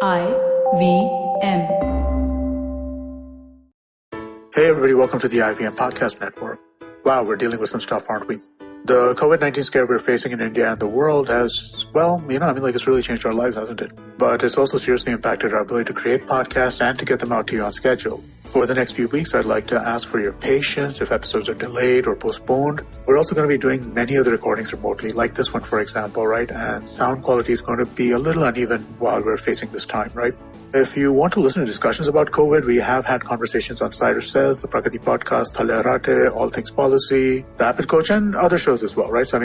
IVM. Hey everybody, welcome to the IVM Podcast Network. Wow, we're dealing with some stuff, aren't we? The COVID-19 scare we're facing in India and the world has, it's really changed our lives, hasn't it? But it's also seriously impacted our ability to create podcasts and to get them out to you on schedule. For the next few weeks, I'd like to ask for your patience if episodes are delayed or postponed. We're also going to be doing many of the recordings remotely, like this one, for example, right? And sound quality is going to be a little uneven while we're facing this time, right? If you want to listen to discussions about COVID, we have had conversations on Suresh Seth, the Prakati Podcast, Thale Harate, All Things Policy, the Apple Coach, and other shows as well, right? So,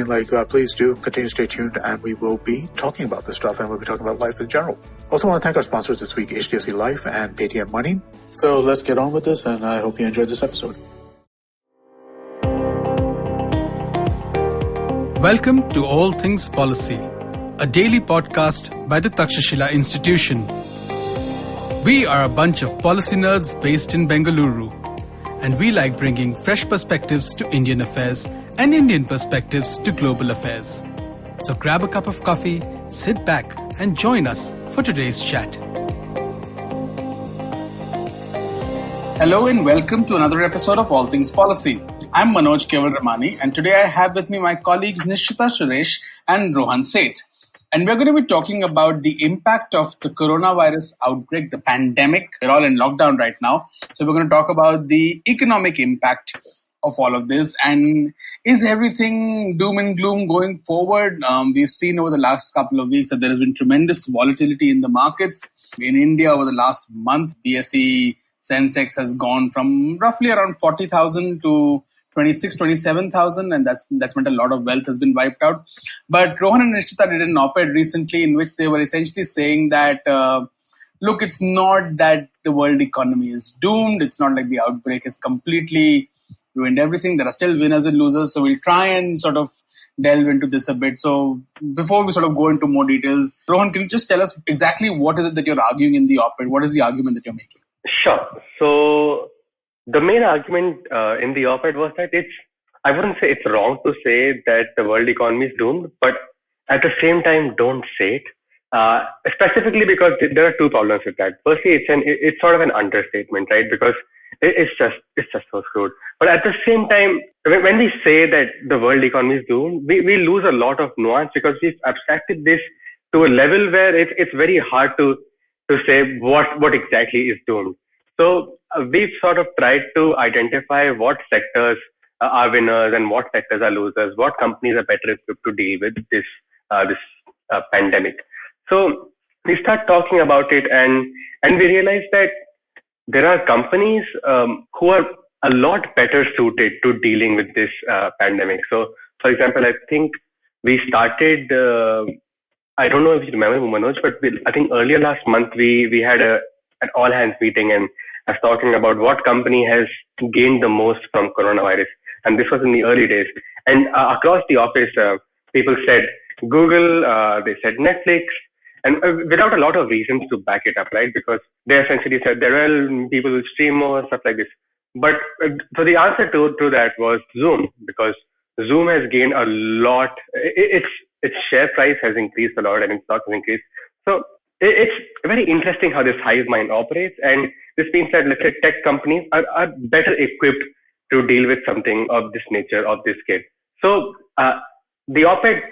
please do continue to stay tuned, and we will be talking about this stuff, and we'll be talking about life in general. Also want to thank our sponsors this week, HDFC Life and Paytm Money. So let's get on with this, and I hope you enjoyed this episode. Welcome to All Things Policy, a daily podcast by the Takshashila Institution. We are a bunch of policy nerds based in Bengaluru, and we like bringing fresh perspectives to Indian affairs and Indian perspectives to global affairs. So grab a cup of coffee, sit back, and join us for today's chat. Hello and welcome to another episode of All Things Policy. I'm Manoj Kewalramani, and today I have with me my colleagues Nischitha, Suresh, and Rohan, Seth. And we're going to be talking about the impact of the coronavirus outbreak, the pandemic. We're all in lockdown right now. So we're going to talk about the economic impact of all of this. And is everything doom and gloom going forward? We've seen over the last couple of weeks that there has been tremendous volatility in the markets. In India, over the last month, BSE Sensex has gone from roughly around 40,000 to 27,000, and that's meant a lot of wealth has been wiped out. But Rohan and Nischitha did an op-ed recently in which they were essentially saying that, look, it's not that the world economy is doomed. It's not like the outbreak has completely ruined everything. There are still winners and losers. So we'll try and sort of delve into this a bit. So before we sort of go into more details, Rohan, can you just tell us exactly what is it that you're arguing in the op-ed? What is the argument that you're making? Sure. So the main argument in the op-ed was that I wouldn't say it's wrong to say that the world economy is doomed, but at the same time, don't say it. Specifically because there are two problems with that. Firstly, it's sort of an understatement, right? Because it's just so screwed. But at the same time, when we say that the world economy is doomed, we lose a lot of nuance because we've abstracted this to a level where it's very hard to say what exactly is doomed. So we've sort of tried to identify what sectors are winners and what sectors are losers, what companies are better equipped to deal with this pandemic. So we start talking about it and we realize that there are companies who are a lot better suited to dealing with this pandemic. So, for example, I think we started, I don't know if you remember, Manoj, but I think earlier last month we had an all-hands meeting and I was talking about what company has gained the most from coronavirus. And this was in the early days. And across the office, people said Google, they said Netflix, and without a lot of reasons to back it up, right? Because they essentially said people will stream more, stuff like this. But so the answer to that was Zoom, because Zoom has gained a lot. Its share price has increased a lot and its stock has increased. So it's very interesting how this hive mind operates. And this means that, let's say, tech companies are better equipped to deal with something of this nature, of this scale. So the op-ed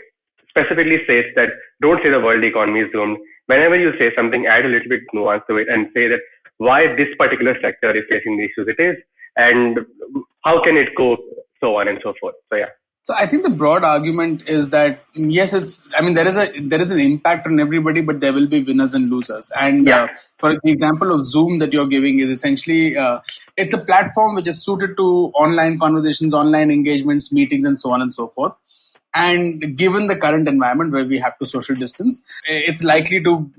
specifically says that don't say the world economy is doomed. Whenever you say something, add a little bit nuance to it and say that why this particular sector is facing the issues it is and how can it go, so on and so forth. So yeah. So I think the broad argument is that yes, there is an impact on everybody, but there will be winners and losers. And for the example of Zoom that you're giving is essentially it's a platform which is suited to online conversations, online engagements, meetings, and so on and so forth. And given the current environment where we have to social distance, it's likely to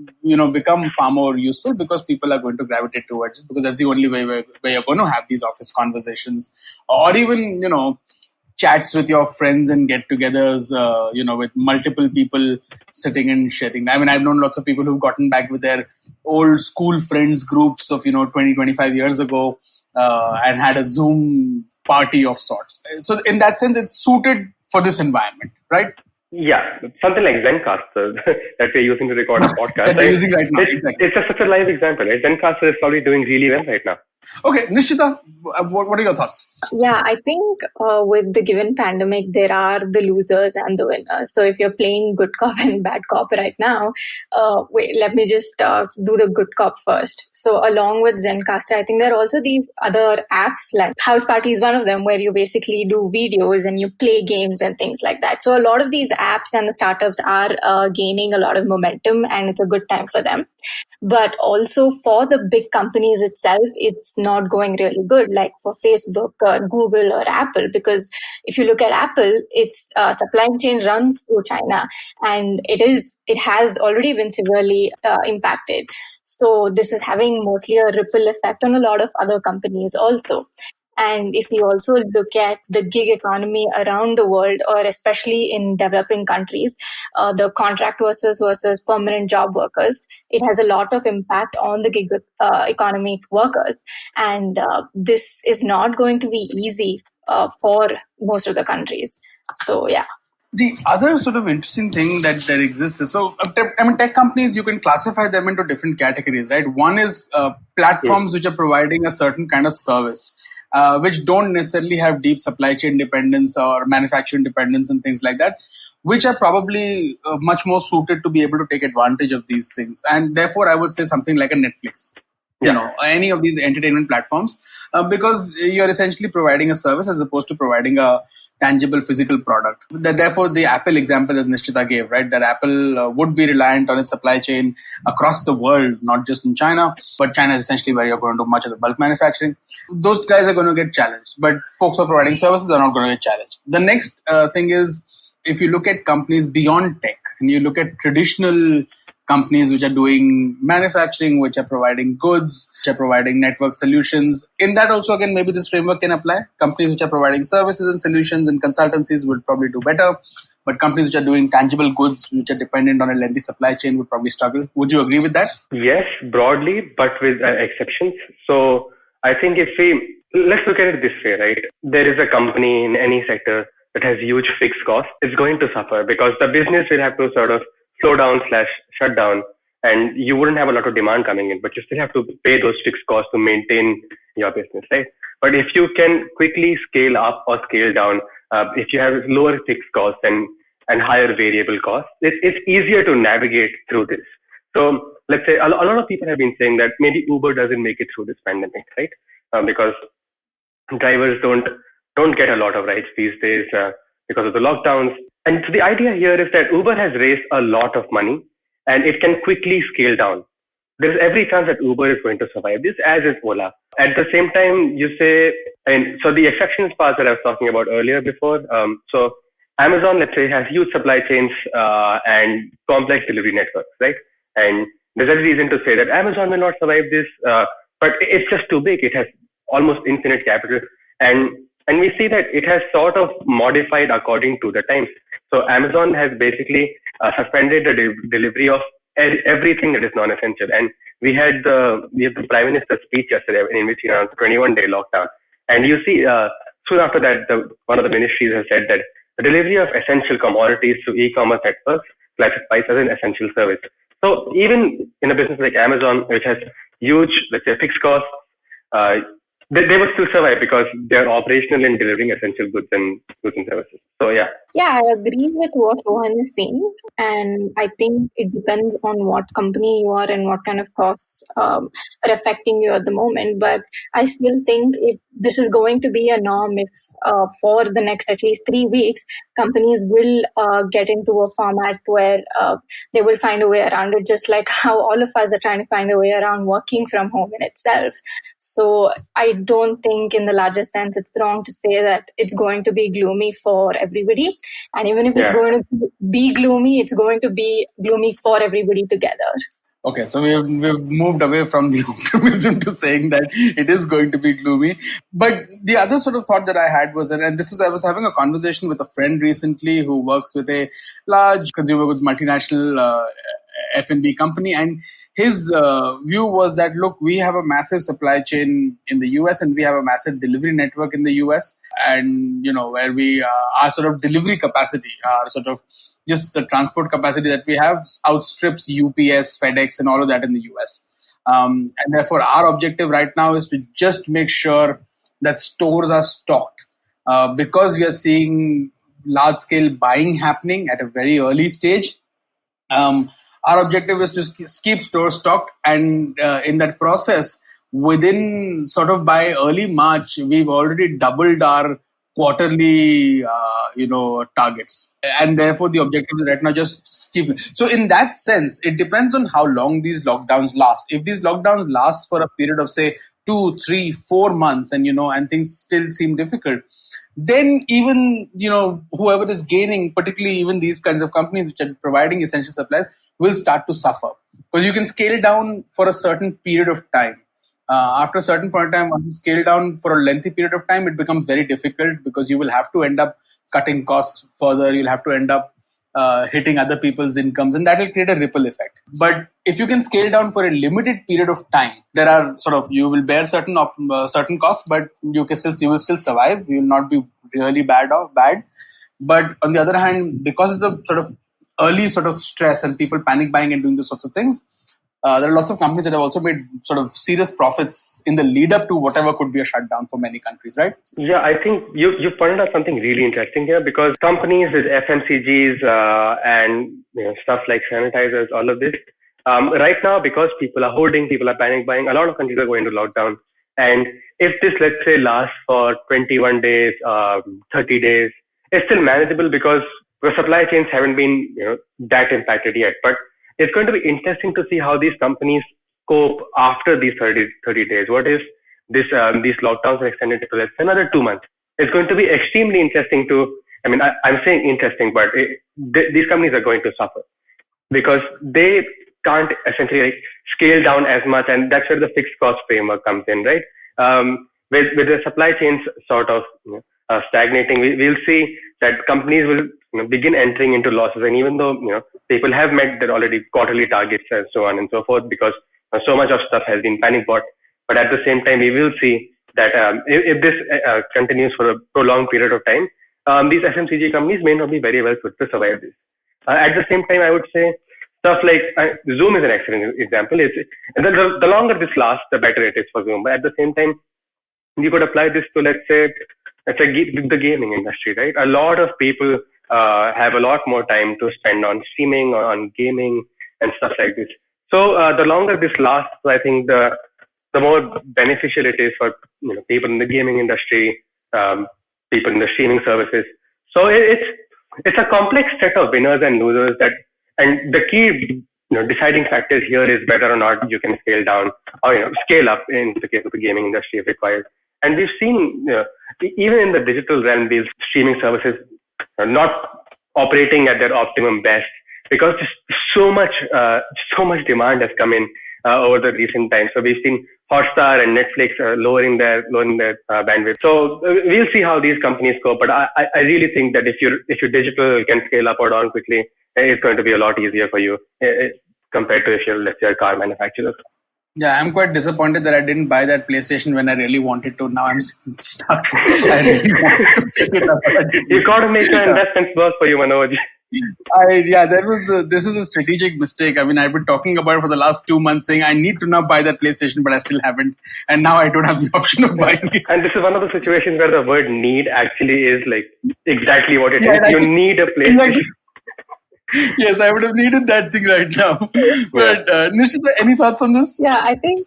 become far more useful because people are going to gravitate towards it because that's the only way where you're going to have these office conversations or even chats with your friends and get-togethers, with multiple people sitting and sharing. I mean, I've known lots of people who've gotten back with their old school friends groups of 20, 25 years ago and had a Zoom party of sorts. So in that sense, it's suited for this environment, right? Yeah, something like Zencaster that we're using to record a podcast. that we're using right now. Exactly. It's such a live example, right? Zencaster is probably doing really well right now. Okay, Nischitha, what are your thoughts? Yeah, I think with the given pandemic, there are the losers and the winners. So if you're playing good cop and bad cop right now, let me just do the good cop first. So along with Zencaster, I think there are also these other apps like House Party is one of them where you basically do videos and you play games and things like that. So a lot of these apps and the startups are gaining a lot of momentum and it's a good time for them. But also for the big companies itself, it's not going really good, like for Facebook or Google or Apple, because if you look at Apple, its supply chain runs through China and it has already been severely impacted. So this is having mostly a ripple effect on a lot of other companies also. And if you also look at the gig economy around the world, or especially in developing countries, the contract versus permanent job workers, it has a lot of impact on the gig economy workers. And this is not going to be easy for most of the countries. So, yeah. The other sort of interesting thing that exists is, tech companies, you can classify them into different categories, right? One is platforms which are providing a certain kind of service, which don't necessarily have deep supply chain dependence or manufacturing dependence and things like that, which are probably much more suited to be able to take advantage of these things. And therefore, I would say something like a Netflix, any of these entertainment platforms, because you're essentially providing a service as opposed to providing a tangible physical product. Therefore, the Apple example that Nischitha gave, right, that Apple would be reliant on its supply chain across the world, not just in China, but China is essentially where you're going to do much of the bulk manufacturing. Those guys are going to get challenged, but folks who are providing services are not going to get challenged. The next thing is, if you look at companies beyond tech and you look at traditional companies which are doing manufacturing, which are providing goods, which are providing network solutions. In that also, again, maybe this framework can apply. Companies which are providing services and solutions and consultancies would probably do better. But companies which are doing tangible goods, which are dependent on a lengthy supply chain, would probably struggle. Would you agree with that? Yes, broadly, but with exceptions. So I think let's look at it this way, right? There is a company in any sector that has huge fixed costs. It's going to suffer because the business will have to sort of slow down / shut down, and you wouldn't have a lot of demand coming in, but you still have to pay those fixed costs to maintain your business, right? But if you can quickly scale up or scale down, if you have lower fixed costs and higher variable costs, it's easier to navigate through this. So let's say a lot of people have been saying that maybe Uber doesn't make it through this pandemic, right? Because drivers don't get a lot of rides these days because of the lockdowns. And so the idea here is that Uber has raised a lot of money and it can quickly scale down. There's every chance that Uber is going to survive this, as is Ola. At the same time, you say, and so the exceptions part that I was talking about earlier before. So Amazon, let's say, has huge supply chains and complex delivery networks, right? And there's every reason to say that Amazon will not survive this, but it's just too big. It has almost infinite capital. And we see that it has sort of modified according to the times. So Amazon has basically suspended the delivery of everything that is non-essential. And we had the Prime Minister's speech yesterday in which he announced 21-day lockdown. And you see, soon after that, one of the ministries has said that the delivery of essential commodities to e-commerce networks classifies as an essential service. So even in a business like Amazon, which has huge, let's say, fixed costs, they would still survive because they're operational in delivering essential goods and services. So, yeah. Yeah, I agree with what Rohan is saying. And I think it depends on what company you are and what kind of costs are affecting you at the moment. But I still think this is going to be a norm if for the next at least 3 weeks, companies will get into a format where they will find a way around it, just like how all of us are trying to find a way around working from home in itself. So I don't think in the larger sense it's wrong to say that it's going to be gloomy for everybody. And even if it's going to be gloomy, it's going to be gloomy for everybody together. Okay, so we've moved away from the optimism to saying that it is going to be gloomy. But the other sort of thought that I had was, and I was having a conversation with a friend recently who works with a large consumer goods multinational F&B company, and his view was that, look, we have a massive supply chain in the US and we have a massive delivery network in the US, and where we our sort of delivery capacity, our sort of just the transport capacity that we have outstrips UPS, FedEx, and all of that in the US. And therefore, our objective right now is to just make sure that stores are stocked. Because we are seeing large scale buying happening at a very early stage, our objective is to keep stores stocked, and in that process, within sort of by early March, we've already doubled our quarterly, targets, and therefore the objective is right now just keep. So in that sense, it depends on how long these lockdowns last. If these lockdowns last for a period of say 2, 3, 4 months, and things still seem difficult, then even whoever is gaining, particularly even these kinds of companies which are providing essential supplies, will start to suffer, because you can scale down for a certain period of time. After a certain point of time, once you scale down for a lengthy period of time, it becomes very difficult, because you will have to end up cutting costs further. You'll have to end up hitting other people's incomes, and that will create a ripple effect. But if you can scale down for a limited period of time, there are you will bear certain costs, but you will still survive. You will not be really bad. But on the other hand, because of the sort of early sort of stress and people panic buying and doing those sorts of things, there are lots of companies that have also made sort of serious profits in the lead up to whatever could be a shutdown for many countries, right? Yeah, I think you pointed out something really interesting here, because companies with FMCGs and stuff like sanitizers, all of this, right now, because people are holding, people are panic buying, a lot of countries are going to lockdown. And if this, let's say, lasts for 21 days, 30 days, it's still manageable, because the supply chains haven't been that impacted yet. But it's going to be interesting to see how these companies cope after these 30 days. What if these lockdowns are extended to, let's say, another 2 months? It's going to be extremely interesting I'm saying interesting, but these companies are going to suffer, because they can't essentially scale down as much, and that's where the fixed cost framework comes in, right? With the supply chains sort of stagnating, we'll see that companies will begin entering into losses. And even though people have met their already quarterly targets and so on and so forth, because so much of stuff has been panic bought, but at the same time, we will see that if this continues for a prolonged period of time, these FMCG companies may not be very well fit to survive this. At the same time, I would say stuff like Zoom is an excellent example. The longer this lasts, the better it is for Zoom. But at the same time, you could apply this to, let's say the gaming industry, right? A lot of people have a lot more time to spend on streaming, on gaming, and stuff like this. So the longer this lasts, I think the more beneficial it is for people in the gaming industry, people in the streaming services. So it's a complex set of winners and losers and the key deciding factor here is whether or not you can scale down or scale up in the case of the gaming industry if required. And we've seen even in the digital realm, these streaming services are not operating at their optimum best, because just so much demand has come in over the recent times. So we've seen Hotstar and Netflix lowering their bandwidth. So we'll see how these companies go. But I really think that if your digital can scale up or down quickly, it's going to be a lot easier for you compared to if you're, let's say, a car manufacturer. Yeah, I'm quite disappointed that I didn't buy that PlayStation when I really wanted to. Now I'm stuck. I really wanted to pick it up. You got to make your investments work for you, Manoj. This is a strategic mistake. I mean, I've been talking about it for the last 2 months, saying I need to now buy that PlayStation, but I still haven't. And now I don't have the option of buying it. And this is one of the situations where the word need actually is like exactly what it is. You need a PlayStation. Exactly. Yes, I would have needed that thing right now. But Nischitha, any thoughts on this? Yeah, I think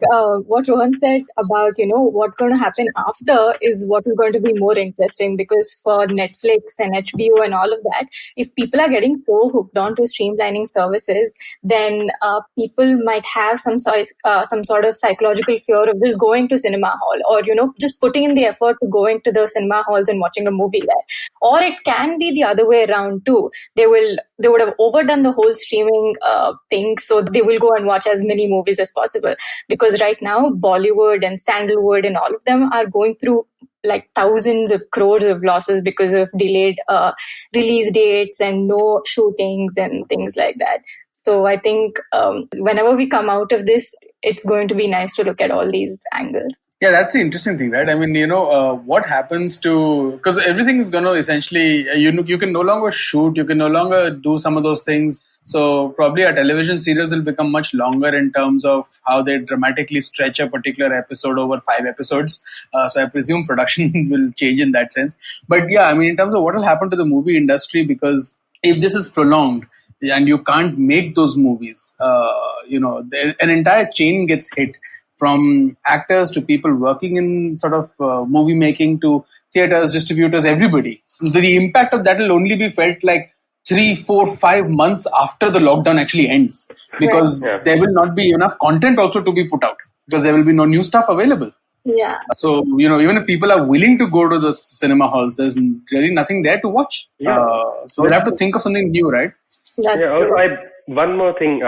what Rohan said about what's going to happen after is what is going to be more interesting, because for Netflix and HBO and all of that, if people are getting so hooked on to streamlining services, then people might have some sort of psychological fear of just going to cinema hall, or just putting in the effort to go into the cinema halls and watching a movie there. Or it can be the other way around too. They would have overdone the whole streaming thing, so they will go and watch as many movies as possible, because right now Bollywood and Sandalwood and all of them are going through like thousands of crores of losses because of delayed release dates and no shootings and things like that. So I think whenever we come out of this, it's going to be nice to look at all these angles. Yeah, that's the interesting thing, right? I mean, what happens to, because everything is going to essentially, you can no longer shoot, you can no longer do some of those things. So probably our television serials will become much longer in terms of how they dramatically stretch a particular episode over 5 episodes. So I presume production will change in that sense. But yeah, I mean, in terms of what will happen to the movie industry, because if this is prolonged and you can't make those movies, an entire chain gets hit, from actors to people working in sort of movie making to theaters, distributors, everybody. The impact of that will only be felt like 3, 4, 5 months after the lockdown actually ends, because there will not be enough content also to be put out, because there will be no new stuff available. Yeah. So, even if people are willing to go to the cinema halls, there's really nothing there to watch. Yeah. So they'll have to think of something new, right? Also, one more thing,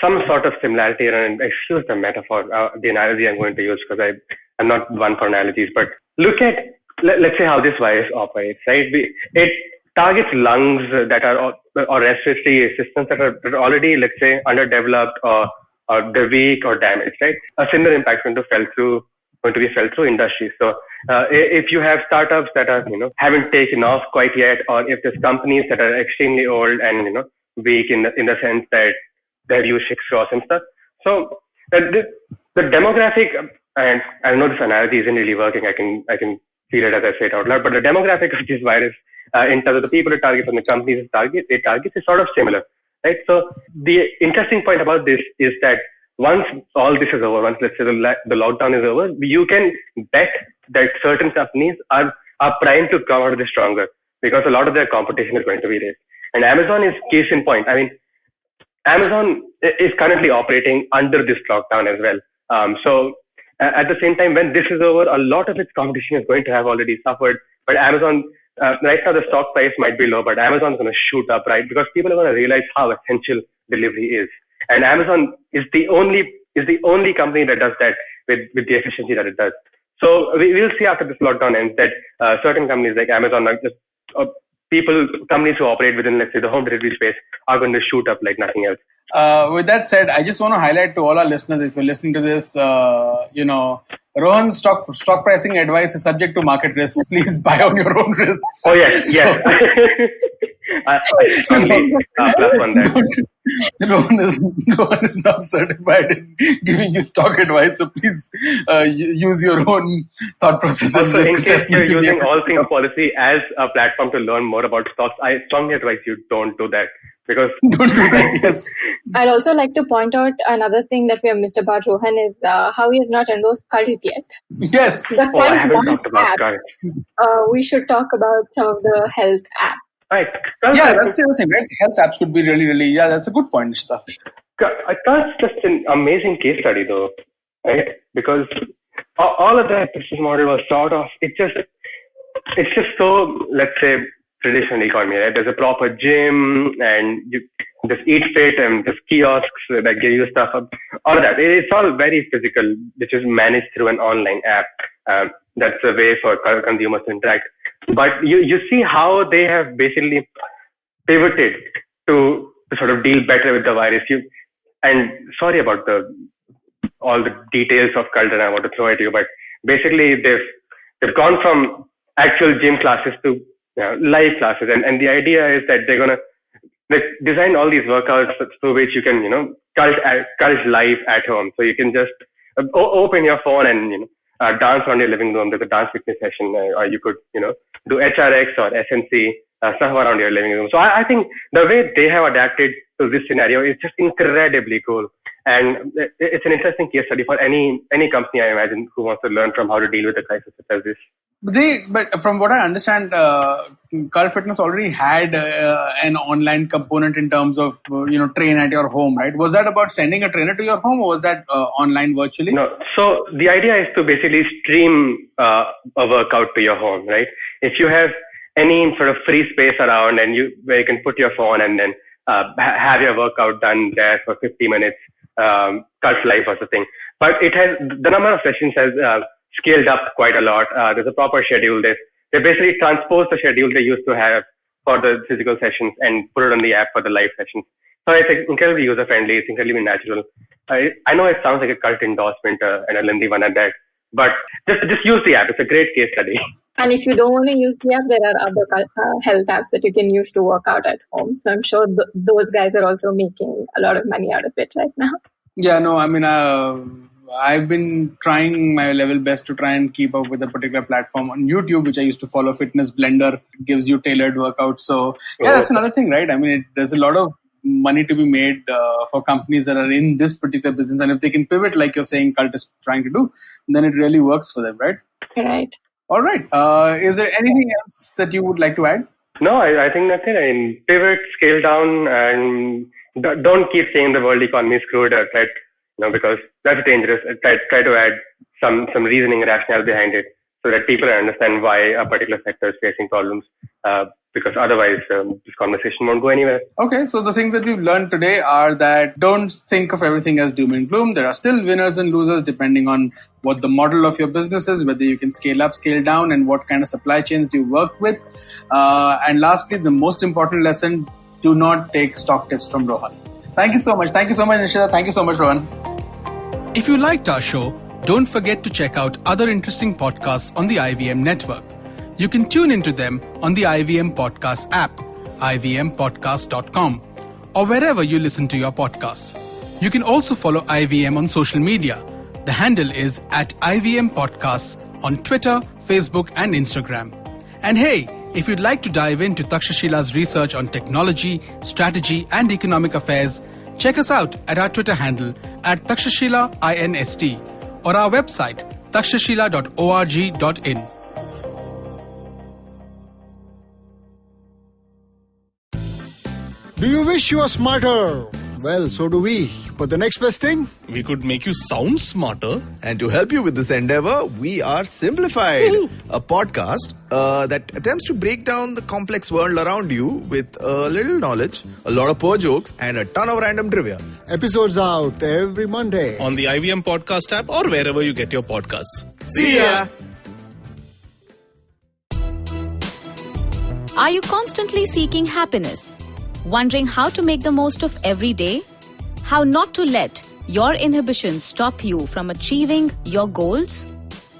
some sort of similarity, and excuse the metaphor, the analogy I'm going to use, because I'm not one for analogies, but look at, let's say how this virus operates, right? It targets lungs that are, or respiratory systems that are already, let's say, underdeveloped or they're weak or damaged, right? A similar impact is going to be felt through industry. So if you have startups that are, haven't taken off quite yet, or if there's companies that are extremely old and, weak in the sense that their use straws and stuff. So the demographic, and I know this analogy isn't really working. I can feel it as I say it out loud, but the demographic of this virus, in terms of the people it targets and the companies it targets is sort of similar, right? So the interesting point about this is that once all this is over, once let's say the lockdown is over, you can bet that certain companies are primed to come out of this stronger, because a lot of their competition is going to be there. And Amazon is case in point. I mean, Amazon is currently operating under this lockdown as well. So at the same time, when this is over, a lot of its competition is going to have already suffered. But Amazon, right now the stock price might be low, but Amazon is going to shoot up, right? Because people are going to realize how essential delivery is. And Amazon is the only company that does that with the efficiency that it does. So we'll see after this lockdown ends that certain companies like Amazon, companies who operate within, let's say, the home delivery space are going to shoot up like nothing else. With that said, I just want to highlight to all our listeners, if you're listening to this, Rohan's stock pricing advice is subject to market risks. Please buy on your own risks. Oh, yes, yes. I strongly plus on that. Rohan is not certified in giving you stock advice, so please use your own thought process. Also, in case you're using All Things Policy as a platform to learn more about stocks, I strongly advise you don't do that. Because don't do that, yes. I'd also like to point out another thing that we have missed about Rohan is how he has not endorsed Cult yet. Yes. I haven't talked about Cult. We should talk about some of the health apps. Right. Yeah, that's the other thing, right? Health apps should be really, really, that's a good point, Nischitha. Cult's just an amazing case study, though, right? Because all of the business model was sort of, it's just so, let's say, traditional economy, right? There's a proper gym and you just eat fit and there's kiosks that give you stuff. All of that. It's all very physical, which is managed through an online app. That's a way for consumers to interact. But you see how they have basically pivoted to sort of deal better with the virus. And sorry about all the details of Cult and I want to throw at you, but basically they've gone from actual gym classes to live classes, and the idea is that they're gonna design all these workouts through which you can cult live at home. So you can just open your phone and dance around your living room. There's a dance fitness session, or you could do HRX or SNC stuff around your living room. So I think the way they have adapted to this scenario is just incredibly cool, and it's an interesting case study for any company, I imagine, who wants to learn from how to deal with a crisis such as this. But from what I understand, Cult Fitness already had an online component in terms of train at your home, right? Was that about sending a trainer to your home, or was that online virtually? No. So the idea is to basically stream a workout to your home, right? If you have any sort of free space around and where you can put your phone and then have your workout done there for 50 minutes, Cult Live was the thing. But the number of sessions has scaled up quite a lot. There's a proper schedule. They basically transposed the schedule they used to have for the physical sessions and put it on the app for the live sessions. So it's incredibly user-friendly. It's incredibly natural. I know it sounds like a cult endorsement and a lengthy one at that, but just use the app. It's a great case study. And if you don't want to use the app, there are other health apps that you can use to work out at home. So I'm sure those guys are also making a lot of money out of it right now. Yeah, no, I mean, I've been trying my level best to try and keep up with a particular platform on YouTube, which I used to follow, Fitness Blender. It gives you tailored workouts. So yeah, that's another thing, right? I mean, there's a lot of money to be made for companies that are in this particular business. And if they can pivot, like you're saying, Cult is trying to do, then it really works for them, right? Right. All right. Is there anything else that you would like to add? No, I think that's it. I mean, pivot, scale down, and don't keep saying the world economy is screwed, right? Because that's dangerous. Try to add some reasoning, rationale behind it, so that people understand why a particular sector is facing problems. Because otherwise, this conversation won't go anywhere. Okay, so the things that we've learned today are that don't think of everything as doom and gloom. There are still winners and losers depending on what the model of your business is, whether you can scale up, scale down, and what kind of supply chains do you work with. And lastly, the most important lesson, do not take stock tips from Rohan. Thank you so much. Thank you so much, Nischitha. Thank you so much, Rohan. If you liked our show, don't forget to check out other interesting podcasts on the IVM network. You can tune into them on the IVM Podcast app, ivmpodcast.com, or wherever you listen to your podcasts. You can also follow IVM on social media. The handle is @IVM Podcasts on Twitter, Facebook, and Instagram. And hey, if you'd like to dive into Takshashila's research on technology, strategy, and economic affairs, check us out at our Twitter handle @TakshashilaINST or our website takshashila.org.in. Do you wish you were smarter? Well, so do we. But the next best thing? We could make you sound smarter. And to help you with this endeavor, we are Simplified, a podcast that attempts to break down the complex world around you with a little knowledge, a lot of poor jokes, and a ton of random trivia. Episodes out every Monday On the IVM Podcast app or wherever you get your podcasts. See ya! Are you constantly seeking happiness? Wondering how to make the most of every day? How not to let your inhibitions stop you from achieving your goals?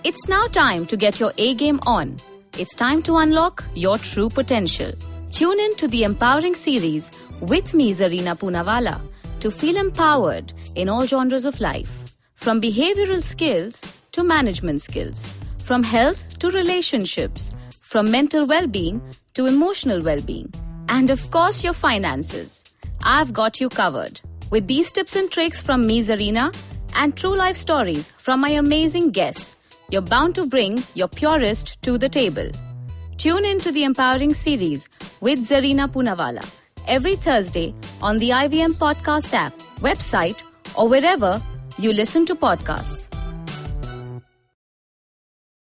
It's now time to get your A game on. It's time to unlock your true potential. Tune in to the Empowering series with me, Zarina Poonawalla, to feel empowered in all genres of life. From behavioral skills to management skills. From health to relationships. From mental well-being to emotional well-being. And of course, your finances. I've got you covered. With these tips and tricks from me, Zarina, and true life stories from my amazing guests, you're bound to bring your purest to the table. Tune in to the Empowering series with Zarina Poonawalla every Thursday on the IVM Podcast app, website, or wherever you listen to podcasts.